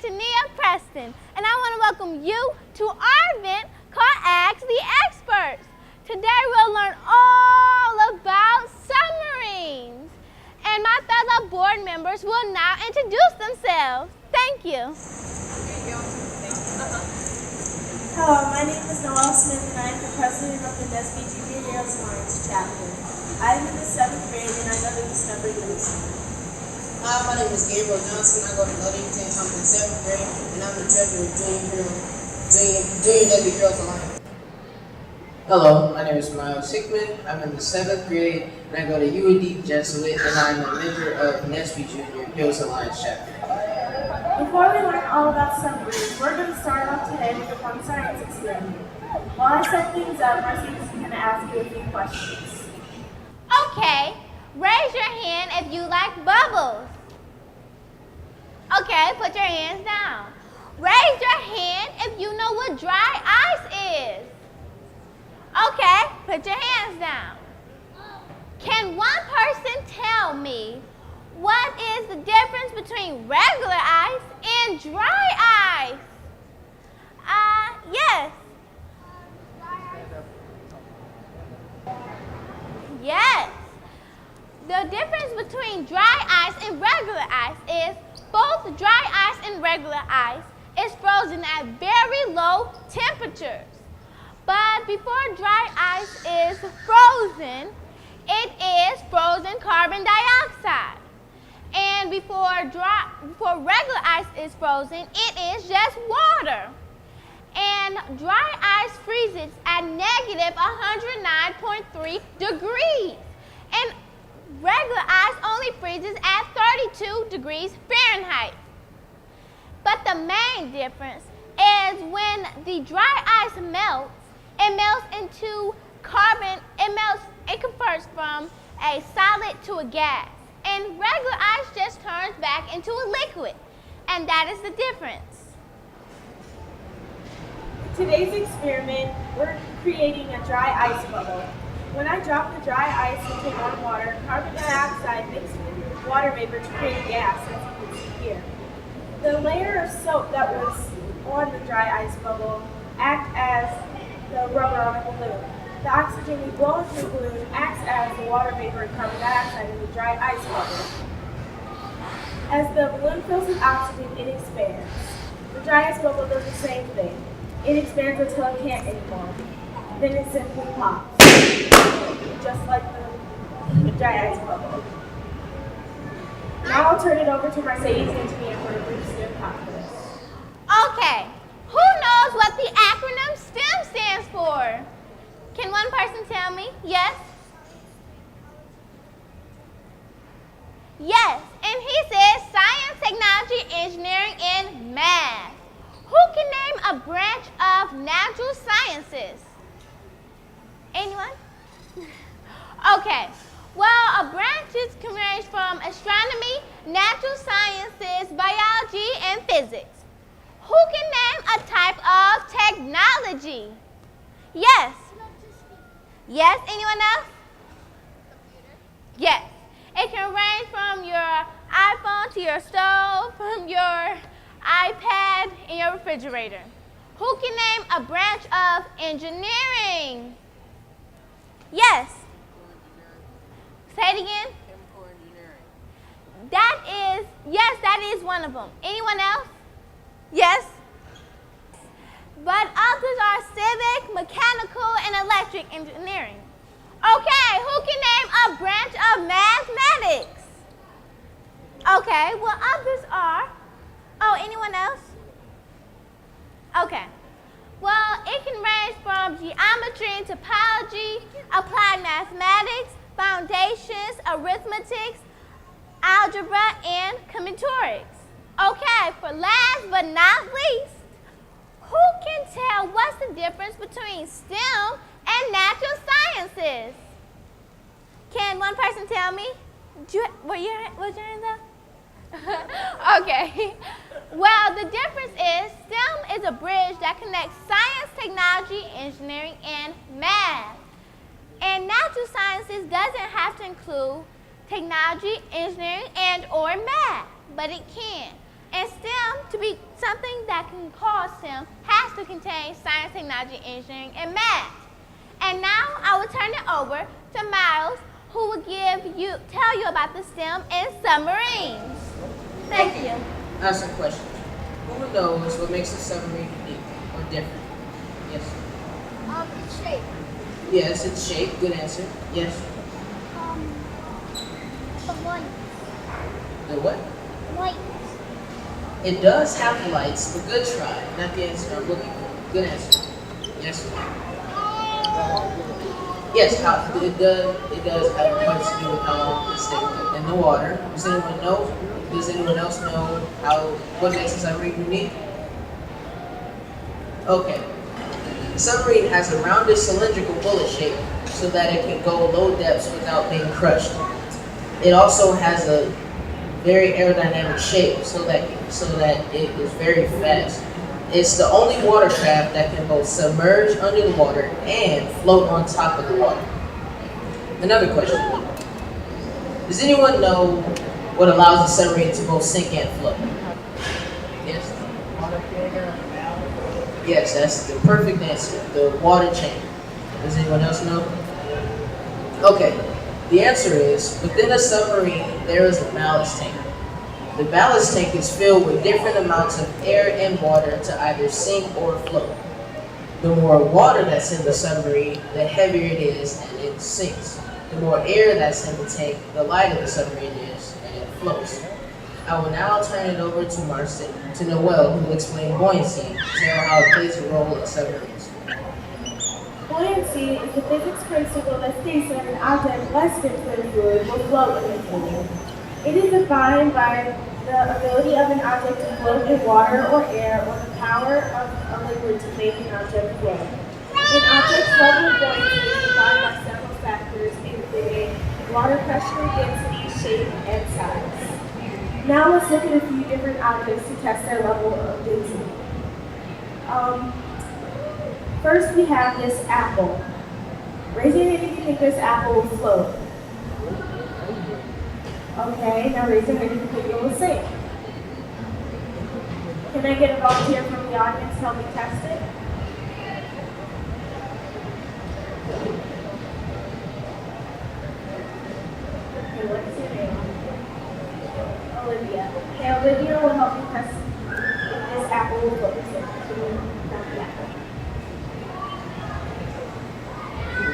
Tania Preston, and I want to welcome you to our event called Ask the Experts. Today we'll learn all about submarines, and my fellow board members will now introduce themselves. Thank you. Hello, my name is Noelle Smith, and I am the president of the Nesby Junior Heroes Alliance chapter. I am in the 7th grade, and I know the number is. Hi, my name is Gabriel Johnson. I go to Ludington. I'm in 7th grade, and I'm the treasurer of Junior Nesby Heroes Alliance. Hello, my name is Miles Hickman. I'm in the 7th grade, and I go to UAD Jesuit, and I'm a member of Nesby Junior Heroes Alliance chapter. Before we learn all about submarines, we're going to start off today with a fun science experiment. While I set things up, Marcy is going to ask you a few questions. Okay, raise your hand if you like bubbles. Okay, put your hands down. Raise your hand if you know what dry ice is. Okay, put your hands down. Can one person tell me what is the difference between regular ice and dry ice? Yes. Yes. The difference between dry ice and regular ice is both dry ice and regular ice is frozen at very low temperatures. But before dry ice is frozen, it is frozen carbon dioxide. And before regular ice is frozen, it is just water. And dry ice freezes at negative 109.3 degrees. And regular ice only freezes at 32 degrees Fahrenheit. But the main difference is when the dry ice melts, it melts into carbon, it converts from a solid to a gas. And regular ice just turns back into a liquid. And that is the difference. Today's experiment, we're creating a dry ice bubble. When I drop the dry ice into warm water, carbon dioxide mixes with water vapor to create a gas, as you can see here. The layer of soap that was on the dry ice bubble acts as the rubber on a balloon. The oxygen we blow into the balloon acts as the water vapor and carbon dioxide in the dry ice bubble. As the balloon fills with oxygen, it expands. The dry ice bubble does the same thing. It expands until it can't anymore. Then it simply pops, just like the dry ice bubble. Now I'll turn it over to Mercedes and Tania for a brief STEM conference. Okay, who knows what the acronym STEM stands for? Can one person tell me? Yes? Yes, and he says science, technology, engineering, and math. Who can name a branch of natural sciences? Anyone? Okay, well, a branches can range from astronomy, natural sciences, biology, and physics. Who can name a type of technology? Yes. Yes, anyone else? Computer. Yes. It can range from your iPhone to your stove, from your iPad and your refrigerator. Who can name a branch of engineering? Yes. Say it again. Chemical engineering. That is one of them. Anyone else? Yes. But others are civic, mechanical, and electric engineering. Okay, who can name a branch of mathematics? Okay, well others are. Oh, anyone else? Okay. Well, it can range from geometry and topology, applied mathematics, foundations, arithmetic, algebra, and combinatorics. Okay, for last but not least, who can tell what's the difference between STEM and natural sciences? Can one person tell me? Was your hand up? Okay. Well, the difference is STEM is a bridge that connects science, technology, engineering, and math. And natural sciences doesn't have to include technology, engineering, and or math, but it can. And STEM, to be something that can cause STEM, has to contain science, technology, engineering, and math. And now I will turn it over to Miles, who will tell you about the STEM and submarines. Thank you. I have some questions. Who knows what makes a submarine unique or different? Yes. Its shape. Yes, its shape. Good answer. Yes. The light. The what? Light. It does have lights, but good try. Not the answer I'm looking for. Good answer. Yes. Yes, it does have much to do with how it's stable in the water. Does anyone know? Does anyone else know what makes a submarine unique? Okay. The submarine has a rounded cylindrical bullet shape so that it can go low depths without being crushed. It also has a very aerodynamic shape so that it is very fast. It's the only watercraft that can both submerge under the water and float on top of the water. Another question. Does anyone know what allows a submarine to both sink and float? Yes? Yes, that's the perfect answer. The water chamber. Does anyone else know? Okay. The answer is, within a submarine, there is a ballast tank. The ballast tank is filled with different amounts of air and water to either sink or float. The more water that's in the submarine, the heavier it is and it sinks. The more air that's in the tank, the lighter the submarine is and it floats. I will now turn it over to Noel, who will explain buoyancy, tell how it plays a role in submarines. Buoyancy is the physics principle that states that an object less dense than fluid will float in the fluid. It is defined by the ability of an object to float in water or air, or the power of a liquid to make an object float. An object's level of buoyancy is defined by several factors, including water pressure, density, shape, and size. Now let's look at a few different objects to test their level of density. First, we have this apple. Raise your hand if you think this apple will float. Okay, now raise your hand if you think it will sink. Can I get a volunteer from the audience to help me test it? Okay, what's your name? Olivia. Okay, Olivia will help you test if this apple will float. Not the apple.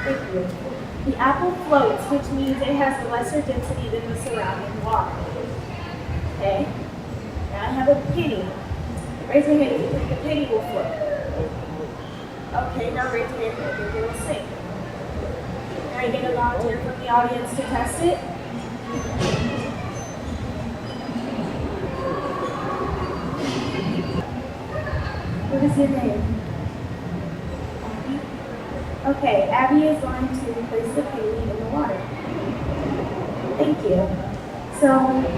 Thank you. The apple floats, which means it has a lesser density than the surrounding water. Okay? Now I have a penny. Raise your hand if you think the penny will float. Okay, now raise your hand if you think it will sink. Can I get a volunteer from the audience to test it? What is your name? Okay, Abby is going to place the penny in the water. Thank you. So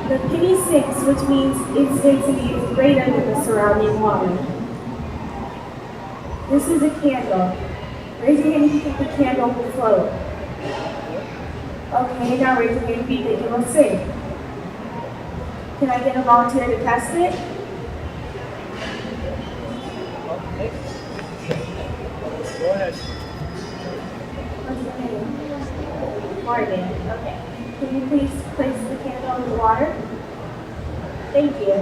the penny sinks, which means its density is greater than the surrounding water. This is a candle. Raise your hand if you think the candle will float. Okay, now raise your hand if you think it will sink. Can I get a volunteer to test it? Go ahead. What's your name? Morgan. Okay. Can you please place the candle in the water? Thank you.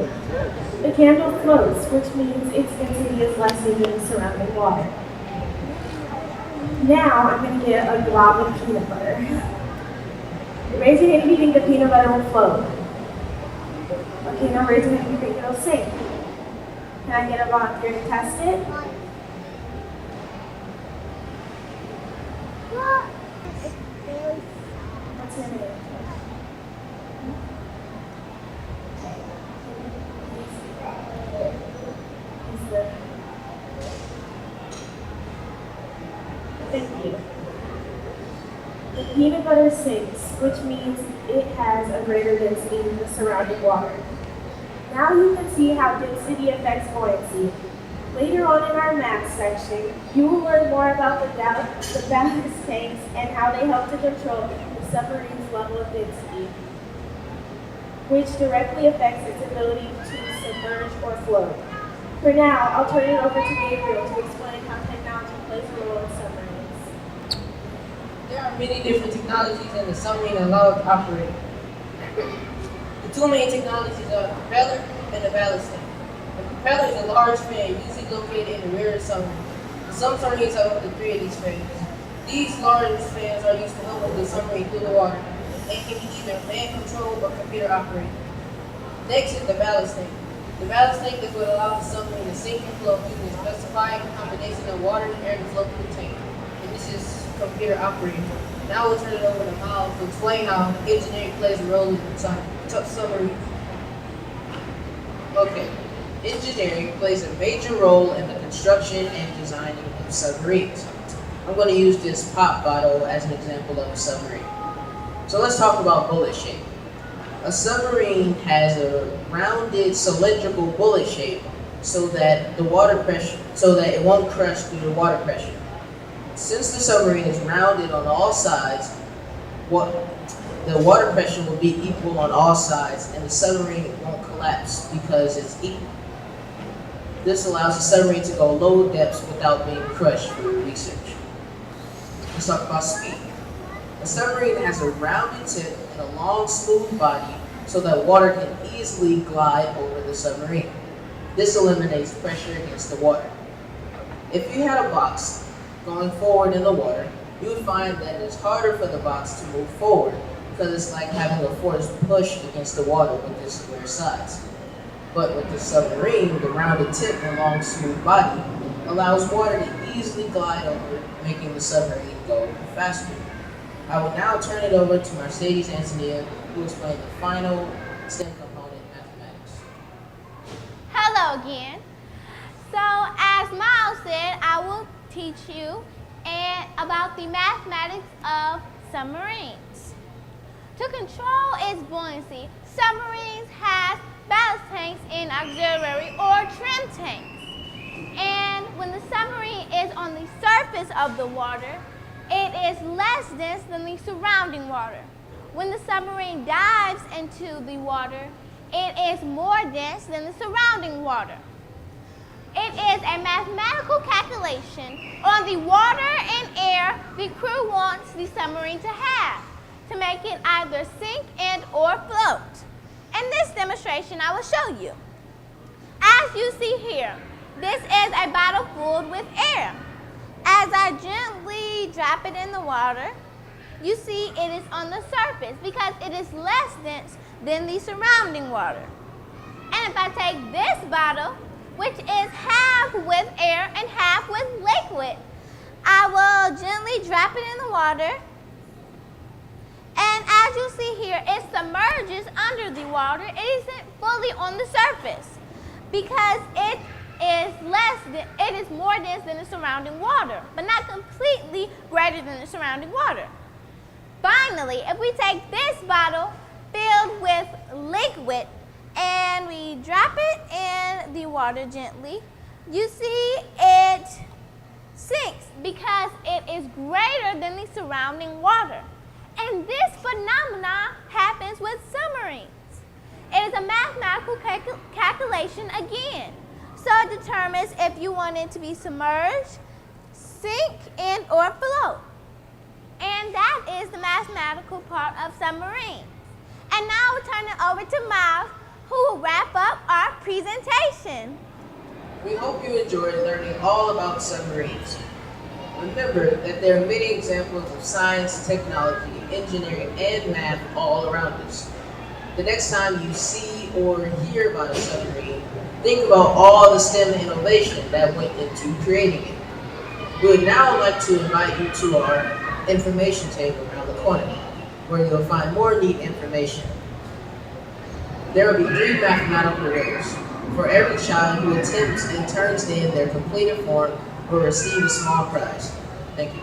The candle floats, which means its density is less than the surrounding water. Now I'm going to get a glob of peanut butter. Raise your hand if you think the peanut butter will float. Okay, now raise your hand if you think it'll sink. Can I get a volunteer to test it? What's your name? Thank you. The peanut butter sinks, which means it has a greater density than the surrounding water. Now you can see how density affects buoyancy. Later on in our math section, you will learn more about the ballast tanks and how they help to control the submarine's level of density, which directly affects its ability to submerge, or float. For now, I'll turn it over to Gabriel to explain how technology plays a role in submarines. There are many different technologies in the submarine allowed to operate. The two main technologies are the propeller and the ballast tank. The propeller is a large fan usually located in the rear of the submarine. Some submarines have up to 3 of these fans. These large fans are used to help move the submarine through the water and can be either man-controlled or computer-operated. Next is the ballast tank. The ballast tank is what allows the submarine to sink and float using a specified combination of water and air to float through the tank. And this is computer-operated. Now we'll turn it over to Miles to explain how engineering plays a role in the submarine. Okay. Engineering plays a major role in the construction and designing of submarines. I'm going to use this pop bottle as an example of a submarine. So let's talk about bullet shape. A submarine has a rounded cylindrical bullet shape so that it won't crush through the water pressure. Since the submarine is rounded on all sides, the water pressure will be equal on all sides and the submarine won't collapse because it's equal. This allows the submarine to go low depths without being crushed for research. Let's talk about speed. A submarine has a rounded tip and a long, smooth body so that water can easily glide over the submarine. This eliminates pressure against the water. If you had a box going forward in the water, you would find that it's harder for the box to move forward because it's like having a forced push against the water with its square sides. But with the submarine, the rounded tip and long, smooth body allows water to easily glide over, making the submarine go faster. I will now turn it over to Mercedes Antonia, who will explain the final STEM component, mathematics. Hello again. So as Miles said, I will teach you about the mathematics of submarines. To control its buoyancy, submarines have ballast tanks and auxiliary or trim tanks. And when the submarine is on the surface of the water, it is less dense than the surrounding water. When the submarine dives into the water, it is more dense than the surrounding water. It is a mathematical calculation on the water and air the crew wants the submarine to have to make it either sink and or float. In this demonstration, I will show you. As you see here, this is a bottle filled with air. As I gently drop it in the water, you see it is on the surface because it is less dense than the surrounding water. And if I take this bottle, which is half with air and half with liquid, I will gently drop it in the water. And as you see here, it submerges under the water. It isn't fully on the surface because it is more dense than the surrounding water, but not completely greater than the surrounding water. Finally, if we take this bottle filled with liquid and we drop it in the water gently, you see it sinks because it is greater than the surrounding water. And this phenomenon happens with submarines. It is a mathematical calculation again. So it determines if you want it to be submerged, sink, and or float. And that is the mathematical part of submarines. And now we'll turn it over to Miles, who will wrap up our presentation. We hope you enjoyed learning all about submarines. Remember that there are many examples of science, technology, engineering, and math all around us. The next time you see or hear about a submarine, think about all the STEM innovation that went into creating it. We would now like to invite you to our information table around the corner, where you'll find more neat information. There will be 3 mathematical riddles. For every child who attempts and turns in their completed form will receive a small prize. Thank you.